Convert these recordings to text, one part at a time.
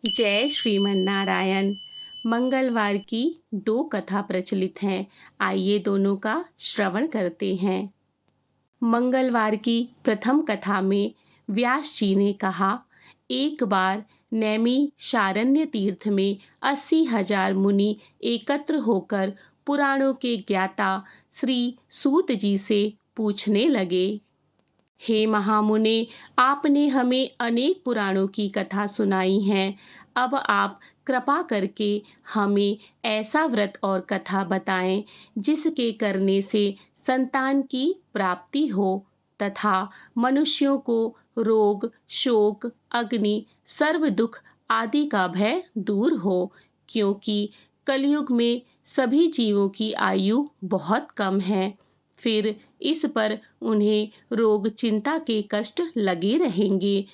जय श्रीमन नारायण। मंगलवार की दो कथा प्रचलित हैं। आइए दोनों का श्रवण करते हैं। मंगलवार की प्रथम कथा में व्यास जी ने कहा, एक बार नैमी शारण्य तीर्थ में 80,000 मुनि एकत्र होकर पुराणों के ज्ञाता श्री सूत जी से पूछने लगे, हे महामुने, आपने हमें अनेक पुराणों की कथा सुनाई है। अब आप कृपा करके हमें ऐसा व्रत और कथा बताएं जिसके करने से संतान की प्राप्ति हो तथा मनुष्यों को रोग, शोक, अग्नि, सर्व दुख आदि का भय दूर हो, क्योंकि कलयुग में सभी जीवों की आयु बहुत कम है। फिर इस पर उन्हें रोग, चिंता के कष्ट लगे रहेंगे,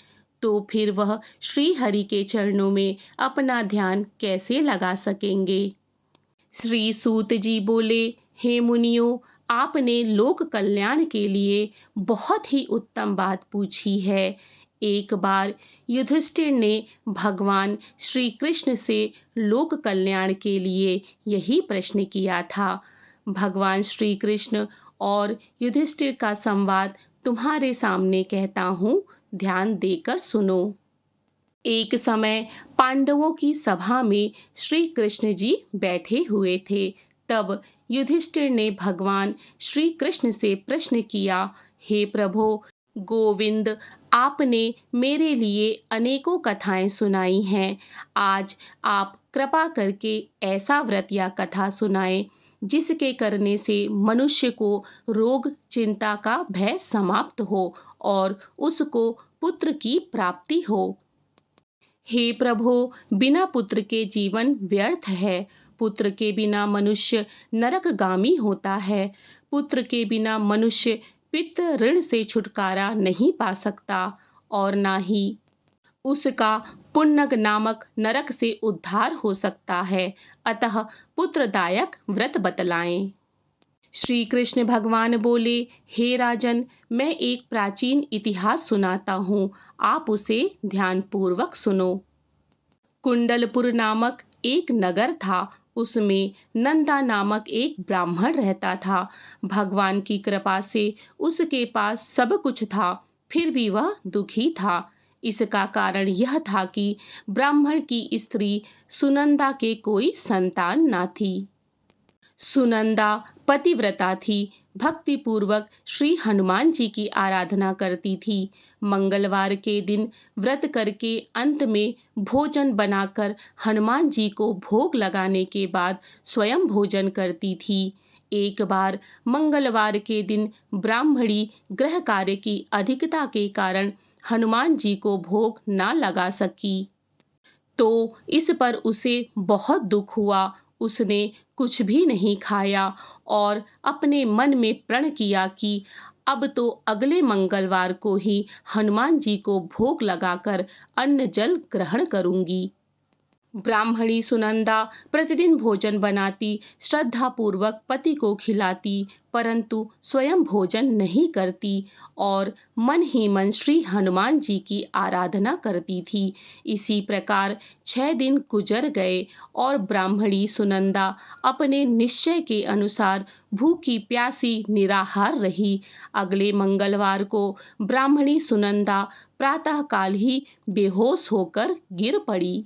तो फिर वह श्री हरि के चरणों में अपना ध्यान कैसे लगा सकेंगे। श्री सूत जी बोले, हे मुनियों, आपने लोक कल्याण के लिए बहुत ही उत्तम बात पूछी है। एक बार युधिष्ठिर ने भगवान श्री कृष्ण से लोक कल्याण के लिए यही प्रश्न किया था। भगवान श्री कृष्ण और युधिष्ठिर का संवाद तुम्हारे सामने कहता हूँ, ध्यान देकर सुनो। एक समय पांडवों की सभा में श्री कृष्ण जी बैठे हुए थे। तब युधिष्ठिर ने भगवान श्री कृष्ण से प्रश्न किया, हे प्रभो गोविंद, आपने मेरे लिए अनेकों कथाएं सुनाई हैं। आज आप कृपा करके ऐसा व्रत या कथा सुनाएं जिसके करने से मनुष्य को रोग, चिंता का भय समाप्त हो और उसको पुत्र की प्राप्ति हो। हे प्रभो, बिना पुत्र के जीवन व्यर्थ है। पुत्र के बिना मनुष्य नरकगामी होता है। पुत्र के बिना मनुष्य पितृ ऋण से छुटकारा नहीं पा सकता और ना ही उसका पुण्यक नामक नरक से उद्धार हो सकता है। अतः पुत्रदायक व्रत बतलाएं। श्री कृष्ण भगवान बोले, हे राजन, मैं एक प्राचीन इतिहास सुनाता हूँ, आप उसे ध्यानपूर्वक सुनो। कुंडलपुर नामक एक नगर था। उसमें नंदा नामक एक ब्राह्मण रहता था। भगवान की कृपा से उसके पास सब कुछ था, फिर भी वह दुखी था। इसका कारण यह था कि ब्राह्मण की स्त्री सुनंदा के कोई संतान न थी। सुनंदा पतिव्रता थी, भक्ति पूर्वक श्री हनुमान जी की आराधना करती थी। मंगलवार के दिन व्रत करके अंत में भोजन बनाकर हनुमान जी को भोग लगाने के बाद स्वयं भोजन करती थी। एक बार मंगलवार के दिन ब्राह्मणी गृह कार्य की अधिकता के कारण हनुमान जी को भोग ना लगा सकी, तो इस पर उसे बहुत दुख हुआ। उसने कुछ भी नहीं खाया और अपने मन में प्रण किया कि अब तो अगले मंगलवार को ही हनुमान जी को भोग लगाकर अन्न जल ग्रहण करूंगी। ब्राह्मणी सुनंदा प्रतिदिन भोजन बनाती, श्रद्धा पूर्वक पति को खिलाती, परंतु स्वयं भोजन नहीं करती और मन ही मन श्री हनुमान जी की आराधना करती थी। इसी प्रकार 6 दिन गुजर गए और ब्राह्मणी सुनंदा अपने निश्चय के अनुसार भूखी प्यासी निराहार रही। अगले मंगलवार को ब्राह्मणी सुनंदा प्रातःकाल ही बेहोश होकर गिर पड़ी।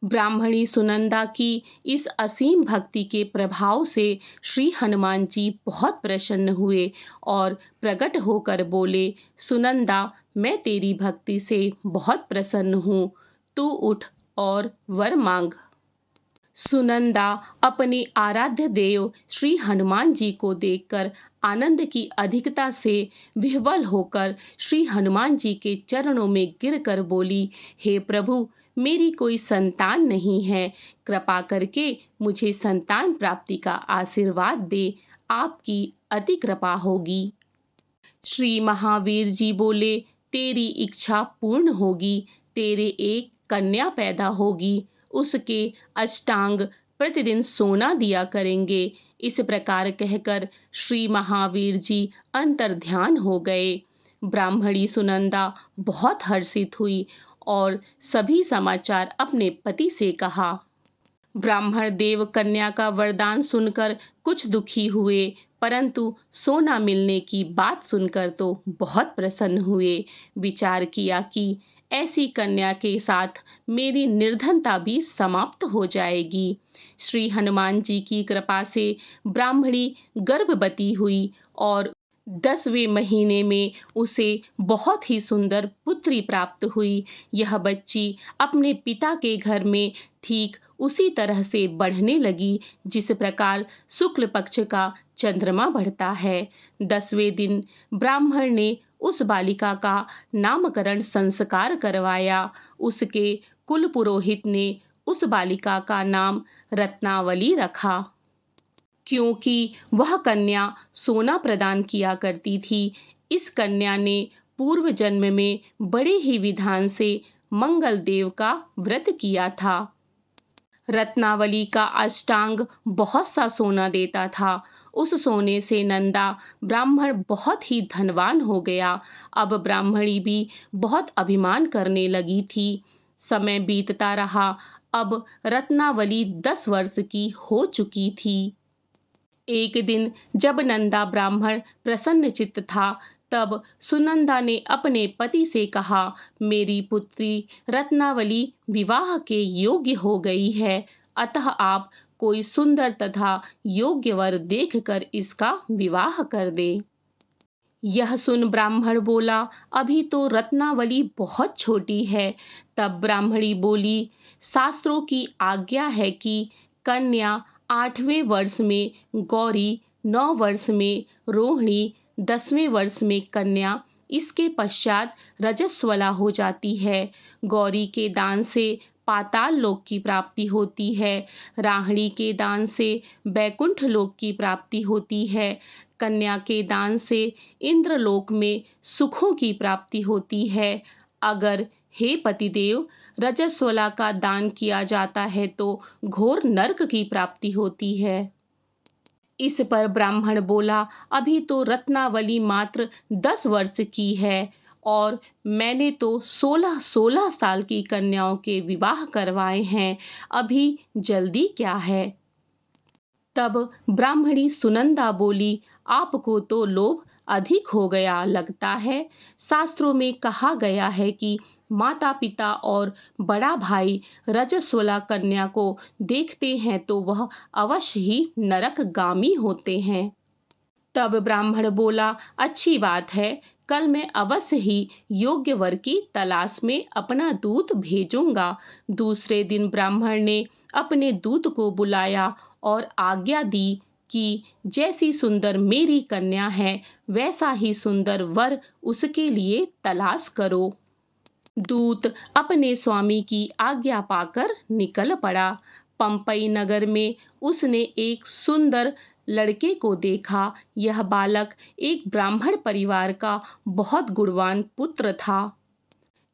ब्राह्मणी सुनंदा की इस असीम भक्ति के प्रभाव से श्री हनुमान जी बहुत प्रसन्न हुए और प्रकट होकर बोले, सुनंदा, मैं तेरी भक्ति से बहुत प्रसन्न हूँ, तू उठ और वर मांग। सुनंदा अपने आराध्य देव श्री हनुमान जी को देखकर आनंद की अधिकता से विह्वल होकर श्री हनुमान जी के चरणों में गिरकर बोली, हे प्रभु, मेरी कोई संतान नहीं है, कृपा करके मुझे संतान प्राप्ति का आशीर्वाद दे, आपकी अति कृपा होगी। श्री महावीर जी बोले, तेरी इच्छा पूर्ण होगी, तेरे एक कन्या पैदा होगी, उसके अष्टांग प्रतिदिन सोना दिया करेंगे। इस प्रकार कहकर श्री महावीर जी अंतर्ध्यान हो गए। ब्राह्मणी सुनंदा बहुत हर्षित हुई और सभी समाचार अपने पति से कहा। ब्राह्मण देव कन्या का वरदान सुनकर कुछ दुखी हुए, परंतु सोना मिलने की बात सुनकर तो बहुत प्रसन्न हुए। विचार किया कि ऐसी कन्या के साथ मेरी निर्धनता भी समाप्त हो जाएगी। श्री हनुमान जी की कृपा से ब्राह्मणी गर्भवती हुई और 10वें महीने में उसे बहुत ही सुंदर पुत्री प्राप्त हुई। यह बच्ची अपने पिता के घर में ठीक उसी तरह से बढ़ने लगी जिस प्रकार शुक्ल पक्ष का चंद्रमा बढ़ता है। 10वें दिन ब्राह्मण ने उस बालिका का नामकरण संस्कार करवाया। उसके कुल पुरोहित ने उस बालिका का नाम रत्नावली रखा, क्योंकि वह कन्या सोना प्रदान किया करती थी। इस कन्या ने पूर्व जन्म में बड़े ही विधान से मंगल देव का व्रत किया था। रत्नावली का अष्टांग बहुत सा सोना देता था। उस सोने से नंदा ब्राह्मण बहुत ही धनवान हो गया। अब ब्राह्मणी भी बहुत अभिमान करने लगी थी। समय बीतता रहा। अब रत्नावली 10 वर्ष की हो चुकी थी। एक दिन जब नंदा ब्राह्मण प्रसन्न चित्त था, तब सुनंदा ने अपने पति से कहा, मेरी पुत्री रत्नावली विवाह के योग्य हो गई है, अतः आप कोई सुंदर तथा योग्य वर देखकर इसका विवाह कर दे। यह सुन ब्राह्मण बोला, अभी तो रत्नावली बहुत छोटी है। तब ब्राह्मणी बोली, शास्त्रों की आज्ञा है कि कन्या 8वें वर्ष में गौरी, 9 वर्ष में रोहिणी, 10वें वर्ष में कन्या, इसके पश्चात रजस्वला हो जाती है। गौरी के दान से पाताल लोक की प्राप्ति होती है, राहड़ी के दान से बैकुंठ लोक की प्राप्ति होती है, कन्या के दान से इंद्रलोक में सुखों की प्राप्ति होती है। अगर हे पतिदेव रजस्वला का दान किया जाता है तो घोर नरक की प्राप्ति होती है। इस पर ब्राह्मण बोला, अभी तो रत्नावली मात्र 10 वर्ष की है और मैंने तो 16-16 साल की कन्याओं के विवाह करवाए हैं, अभी जल्दी क्या है। तब ब्राह्मणी सुनंदा बोली, आपको तो लोभ अधिक हो गया लगता है। शास्त्रों में कहा गया है कि माता पिता और बड़ा भाई रजस्वला कन्या को देखते हैं तो वह अवश्य ही नरकगामी होते हैं। तब ब्राह्मण बोला, अच्छी बात है, कल मैं अवश्य ही योग्य वर की तलाश में अपना दूत भेजूंगा। दूसरे दिन ब्राह्मण ने अपने दूत को बुलाया और आज्ञा दी कि जैसी सुंदर मेरी कन्या है, वैसा ही सुंदर वर उसके लिए तलाश करो। दूत अपने स्वामी की आज्ञा पाकर निकल पड़ा। पंपई नगर में उसने एक सुंदर लड़के को देखा। यह बालक एक ब्राह्मण परिवार का बहुत गुणवान पुत्र था।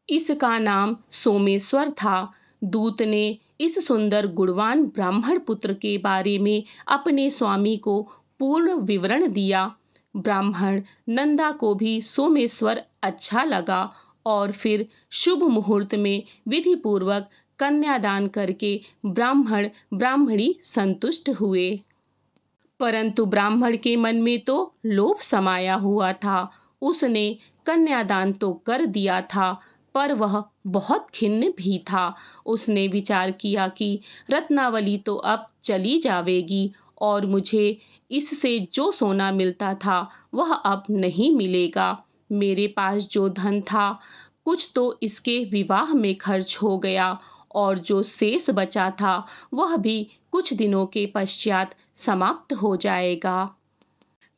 इसका नाम सोमेश्वर था। दूत ने इस सुंदर गुणवान ब्राह्मण पुत्र के बारे में अपने स्वामी को पूर्ण विवरण दिया। ब्राह्मण नंदा को भी सोमेश्वर अच्छा लगा और फिर शुभ मुहूर्त में विधि पूर्वक कन्यादान करके ब्राह्मण ब्राह्मणी संतुष्ट हुए। परंतु ब्राह्मण के मन में तो लोभ समाया हुआ था। उसने कन्यादान तो कर दिया था, पर वह बहुत खिन्न भी था। उसने विचार किया कि रत्नावली तो अब चली जावेगी और मुझे इससे जो सोना मिलता था वह अब नहीं मिलेगा। मेरे पास जो धन था कुछ तो इसके विवाह में खर्च हो गया और जो शेष बचा था वह भी कुछ दिनों के पश्चात समाप्त हो जाएगा।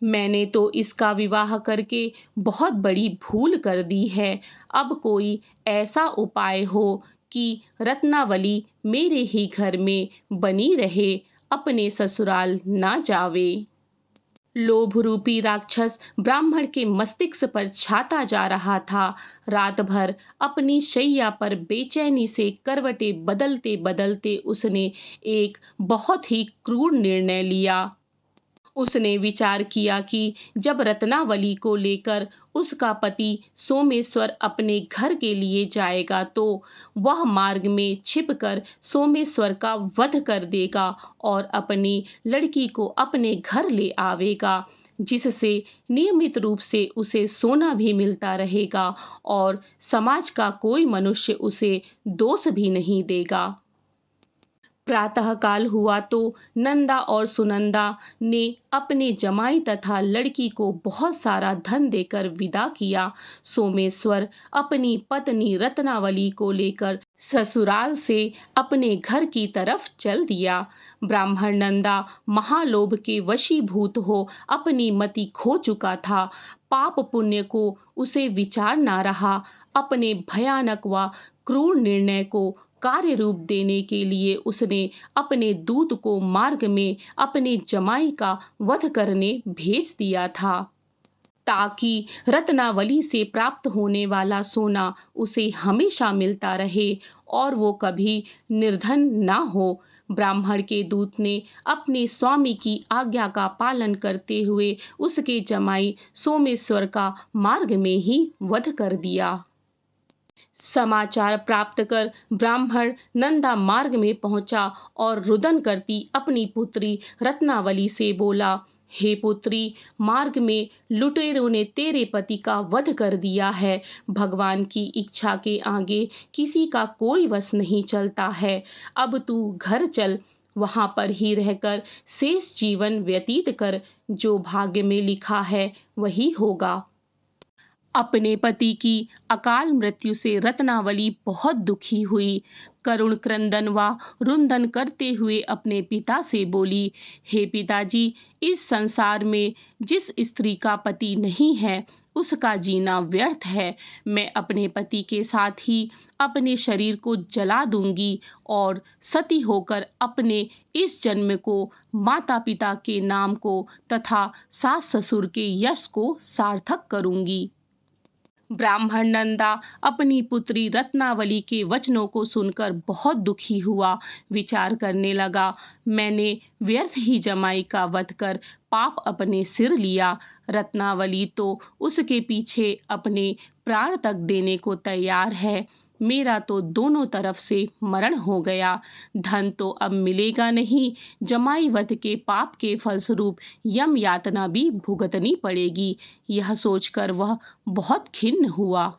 मैंने तो इसका विवाह करके बहुत बड़ी भूल कर दी है। अब कोई ऐसा उपाय हो कि रत्नावली मेरे ही घर में बनी रहे, अपने ससुराल ना जावे। लोभ रूपी राक्षस ब्राह्मण के मस्तिष्क पर छाता जा रहा था। रात भर अपनी शैया पर बेचैनी से करवटें बदलते बदलते उसने एक बहुत ही क्रूर निर्णय लिया। उसने विचार किया कि जब रत्नावली को लेकर उसका पति सोमेश्वर अपने घर के लिए जाएगा तो वह मार्ग में छिपकर सोमेश्वर का वध कर देगा और अपनी लड़की को अपने घर ले आवेगा, जिससे नियमित रूप से उसे सोना भी मिलता रहेगा और समाज का कोई मनुष्य उसे दोष भी नहीं देगा। प्रातःकाल हुआ तो नंदा और सुनंदा ने अपने जमाई तथा लड़की को बहुत सारा धन देकर विदा किया। सोमेश्वर अपनी पत्नी रत्नावली को लेकर ससुराल से अपने घर की तरफ चल दिया। ब्राह्मण नंदा महालोभ के वशीभूत हो अपनी मति खो चुका था। पाप पुण्य को उसे विचार ना रहा। अपने भयानक व क्रूर निर्णय को कार्य रूप देने के लिए उसने अपने दूत को मार्ग में अपने जमाई का वध करने भेज दिया था, ताकि रत्नावली से प्राप्त होने वाला सोना उसे हमेशा मिलता रहे और वो कभी निर्धन ना हो। ब्राह्मण के दूत ने अपने स्वामी की आज्ञा का पालन करते हुए उसके जमाई सोमेश्वर का मार्ग में ही वध कर दिया। समाचार प्राप्त कर ब्राह्मण नंदा मार्ग में पहुंचा और रुदन करती अपनी पुत्री रत्नावली से बोला, हे पुत्री, मार्ग में लुटेरों ने तेरे पति का वध कर दिया है। भगवान की इच्छा के आगे किसी का कोई वश नहीं चलता है। अब तू घर चल, वहां पर ही रहकर शेष जीवन व्यतीत कर। जो भाग्य में लिखा है वही होगा। अपने पति की अकाल मृत्यु से रत्नावली बहुत दुखी हुई। करुण क्रंदन व रुंदन करते हुए अपने पिता से बोली, हे पिताजी, इस संसार में जिस स्त्री का पति नहीं है उसका जीना व्यर्थ है। मैं अपने पति के साथ ही अपने शरीर को जला दूंगी और सती होकर अपने इस जन्म को, माता पिता के नाम को तथा सास ससुर के यश को सार्थक करूंगी। ब्राह्मण नंदा अपनी पुत्री रत्नावली के वचनों को सुनकर बहुत दुखी हुआ। विचार करने लगा, मैंने व्यर्थ ही जमाई का वध कर पाप अपने सिर लिया। रत्नावली तो उसके पीछे अपने प्राण तक देने को तैयार है। मेरा तो दोनों तरफ से मरण हो गया। धन तो अब मिलेगा नहीं। जमाई वध के पाप के फलस्वरूप यम यातना भी भुगतनी पड़ेगी। यह सोचकर वह बहुत खिन्न हुआ।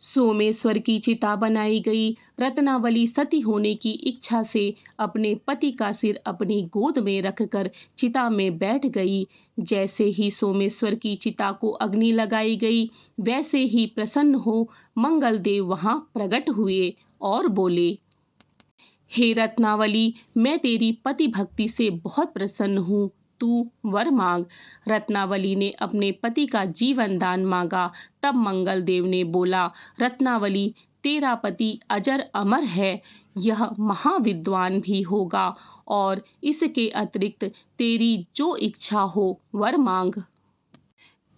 सोमेश्वर की चिता बनाई गई। रत्नावली सती होने की इच्छा से अपने पति का सिर अपनी गोद में रखकर चिता में बैठ गई। जैसे ही सोमेश्वर की चिता को अग्नि लगाई गई, वैसे ही प्रसन्न हो मंगलदेव वहां प्रकट हुए और बोले, हे रत्नावली, मैं तेरी पति भक्ति से बहुत प्रसन्न हूँ। तू वर मांग। रत्नावली ने अपने पति का जीवन दान मांगा। तब मंगलदेव ने बोला, रत्नावली, तेरा पति अजर अमर है। यह महाविद्वान भी होगा और इसके अतिरिक्त तेरी जो इच्छा हो वर मांग।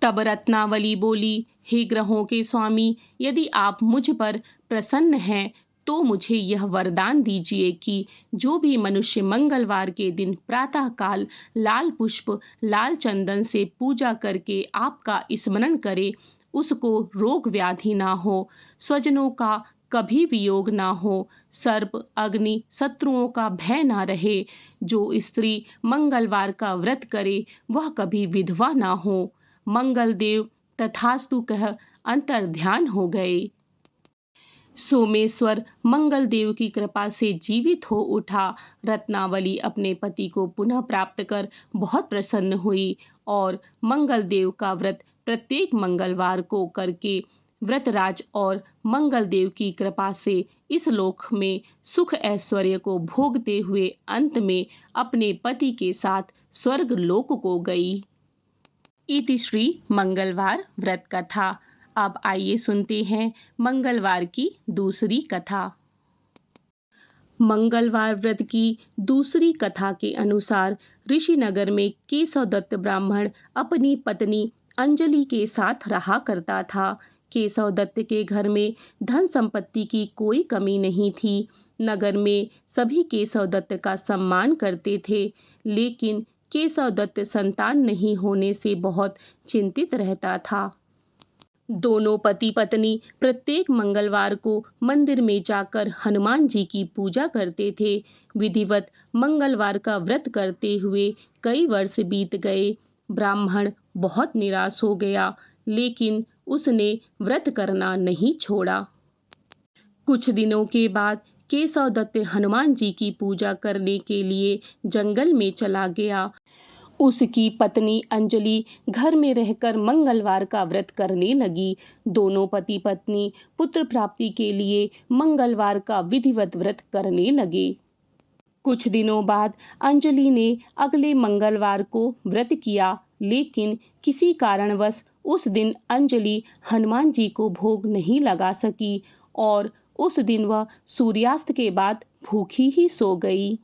तब रत्नावली बोली, हे ग्रहों के स्वामी, यदि आप मुझ पर प्रसन्न हैं तो मुझे यह वरदान दीजिए कि जो भी मनुष्य मंगलवार के दिन प्रातःकाल लाल पुष्प, लाल चंदन से पूजा करके आपका स्मरण करे, उसको रोग व्याधि ना हो, स्वजनों का कभी वियोग ना हो, सर्प, अग्नि, शत्रुओं का भय ना रहे। जो स्त्री मंगलवार का व्रत करे वह कभी विधवा ना हो। मंगलदेव तथास्तु कह अंतर्ध्यान हो गए। सोमेश्वर मंगलदेव की कृपा से जीवित हो उठा। रत्नावली अपने पति को पुनः प्राप्त कर बहुत प्रसन्न हुई और मंगलदेव का व्रत प्रत्येक मंगलवार को करके व्रतराज और मंगलदेव की कृपा से इस लोक में सुख ऐश्वर्य को भोगते हुए अंत में अपने पति के साथ स्वर्ग लोक को गई। इति श्री मंगलवार व्रत कथा। अब आइए सुनते हैं मंगलवार की दूसरी कथा। मंगलवार व्रत की दूसरी कथा के अनुसार ऋषिनगर में केशवदत्त ब्राह्मण अपनी पत्नी अंजलि के साथ रहा करता था। केशवदत्त के घर में धन संपत्ति की कोई कमी नहीं थी। नगर में सभी केशवदत्त का सम्मान करते थे, लेकिन केशव दत्त संतान नहीं होने से बहुत चिंतित रहता था। दोनों पति पत्नी प्रत्येक मंगलवार को मंदिर में जाकर हनुमान जी की पूजा करते थे। विधिवत मंगलवार का व्रत करते हुए कई वर्ष बीत गए। ब्राह्मण बहुत निराश हो गया, लेकिन उसने व्रत करना नहीं छोड़ा। कुछ दिनों के बाद केशव दत्त हनुमान जी की पूजा करने के लिए जंगल में चला गया। उसकी पत्नी अंजलि घर में रहकर मंगलवार का व्रत करने लगी। दोनों पति पत्नी पुत्र प्राप्ति के लिए मंगलवार का विधिवत व्रत करने लगे। कुछ दिनों बाद अंजलि ने अगले मंगलवार को व्रत किया, लेकिन किसी कारणवश उस दिन अंजलि हनुमान जी को भोग नहीं लगा सकी और उस दिन वह सूर्यास्त के बाद भूखी ही सो गई।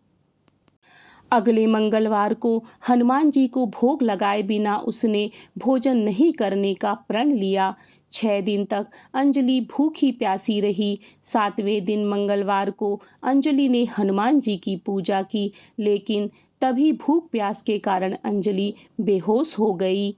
अगले मंगलवार को हनुमान जी को भोग लगाए बिना उसने भोजन नहीं करने का प्रण लिया। 6 दिन तक अंजलि भूखी प्यासी रही। 7वें दिन मंगलवार को अंजलि ने हनुमान जी की पूजा की, लेकिन तभी भूख प्यास के कारण अंजलि बेहोश हो गई।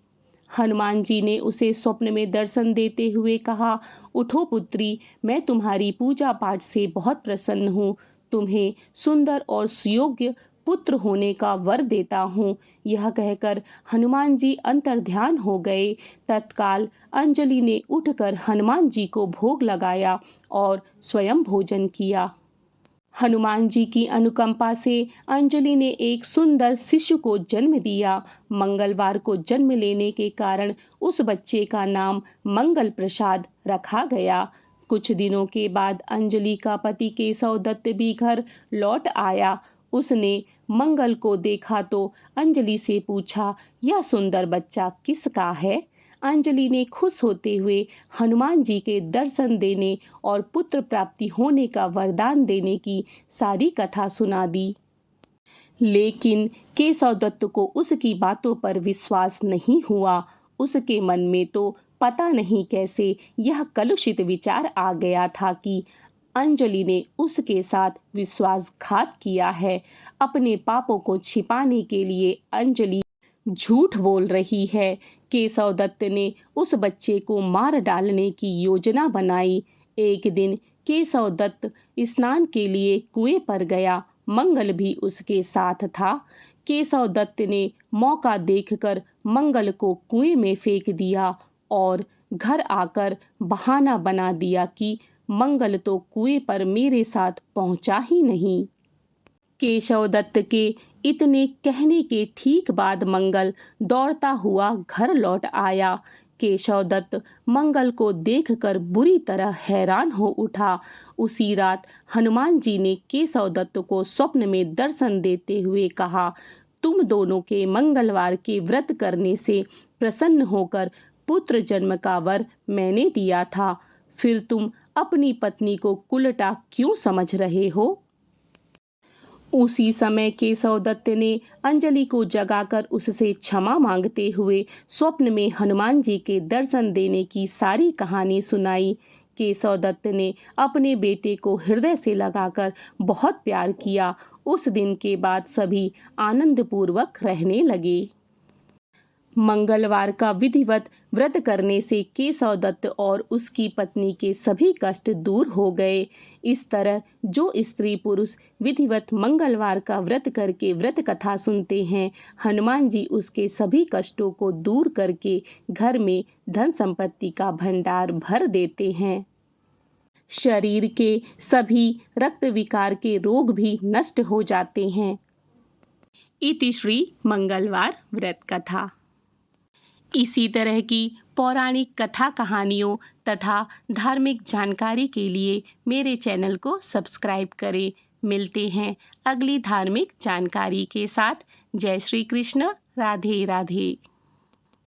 हनुमान जी ने उसे स्वप्न में दर्शन देते हुए कहा, उठो पुत्री, मैं तुम्हारी पूजा पाठ से बहुत प्रसन्न हूँ। तुम्हें सुंदर और सुयोग्य पुत्र होने का वर देता हूँ। यह कहकर हनुमान जी अंतर्ध्यान हो गए। तत्काल अंजलि ने उठकर हनुमान जी को भोग लगाया और स्वयं भोजन किया। हनुमान जी की अनुकंपा से अंजलि ने एक सुंदर शिशु को जन्म दिया। मंगलवार को जन्म लेने के कारण उस बच्चे का नाम मंगल प्रसाद रखा गया। कुछ दिनों के बाद अंजलि का पति केशव दत्त भी घर लौट आया। उसने मंगल को देखा तो अंजलि से पूछा, यह सुंदर बच्चा किसका है? अंजलि ने खुश होते हुए हनुमान जी के दर्शन देने और पुत्र प्राप्ति होने का वरदान देने की सारी कथा सुना दी। लेकिन केशव दत्त को उसकी बातों पर विश्वास नहीं हुआ। उसके मन में तो पता नहीं कैसे यह कलुषित विचार आ गया था कि अंजलि ने उसके साथ विश्वासघात किया है। अपने पापों को छिपाने के लिए अंजलि झूठ बोल रही है। केशव दत्त ने उस बच्चे को मार डालने की योजना बनाई। एक दिन केशव दत्त स्नान के लिए कुएं पर गया। मंगल भी उसके साथ था। केशव दत्त ने मौका देखकर मंगल को कुएं में फेंक दिया और घर आकर बहाना बना दिया कि मंगल तो कुएं पर मेरे साथ पहुंचा ही नहीं। केशव दत्त के इतने कहने के ठीक बाद मंगल दौड़ता हुआ घर लौट आया। केशव दत्त मंगल को देखकर बुरी तरह हैरान हो उठा। उसी रात हनुमान जी ने केशव दत्त को स्वप्न में दर्शन देते हुए कहा, तुम दोनों के मंगलवार के व्रत करने से प्रसन्न होकर पुत्र जन्म का वर मैंने दिया था। फिर तुम अपनी पत्नी को कुलटा क्यों समझ रहे हो? उसी समय केशव दत्त ने अंजलि को जगाकर उससे क्षमा मांगते हुए स्वप्न में हनुमान जी के दर्शन देने की सारी कहानी सुनाई। केशव दत्त ने अपने बेटे को हृदय से लगाकर बहुत प्यार किया। उस दिन के बाद सभी आनंदपूर्वक रहने लगे। मंगलवार का विधिवत व्रत करने से केशव दत्त और उसकी पत्नी के सभी कष्ट दूर हो गए। इस तरह जो स्त्री पुरुष विधिवत मंगलवार का व्रत करके व्रत कथा सुनते हैं, हनुमान जी उसके सभी कष्टों को दूर करके घर में धन संपत्ति का भंडार भर देते हैं। शरीर के सभी रक्त विकार के रोग भी नष्ट हो जाते हैं। इति श्री मंगलवार व्रत कथा। इसी तरह की पौराणिक कथा कहानियों तथा धार्मिक जानकारी के लिए मेरे चैनल को सब्सक्राइब करें। मिलते हैं अगली धार्मिक जानकारी के साथ। जय श्री कृष्ण। राधे राधे।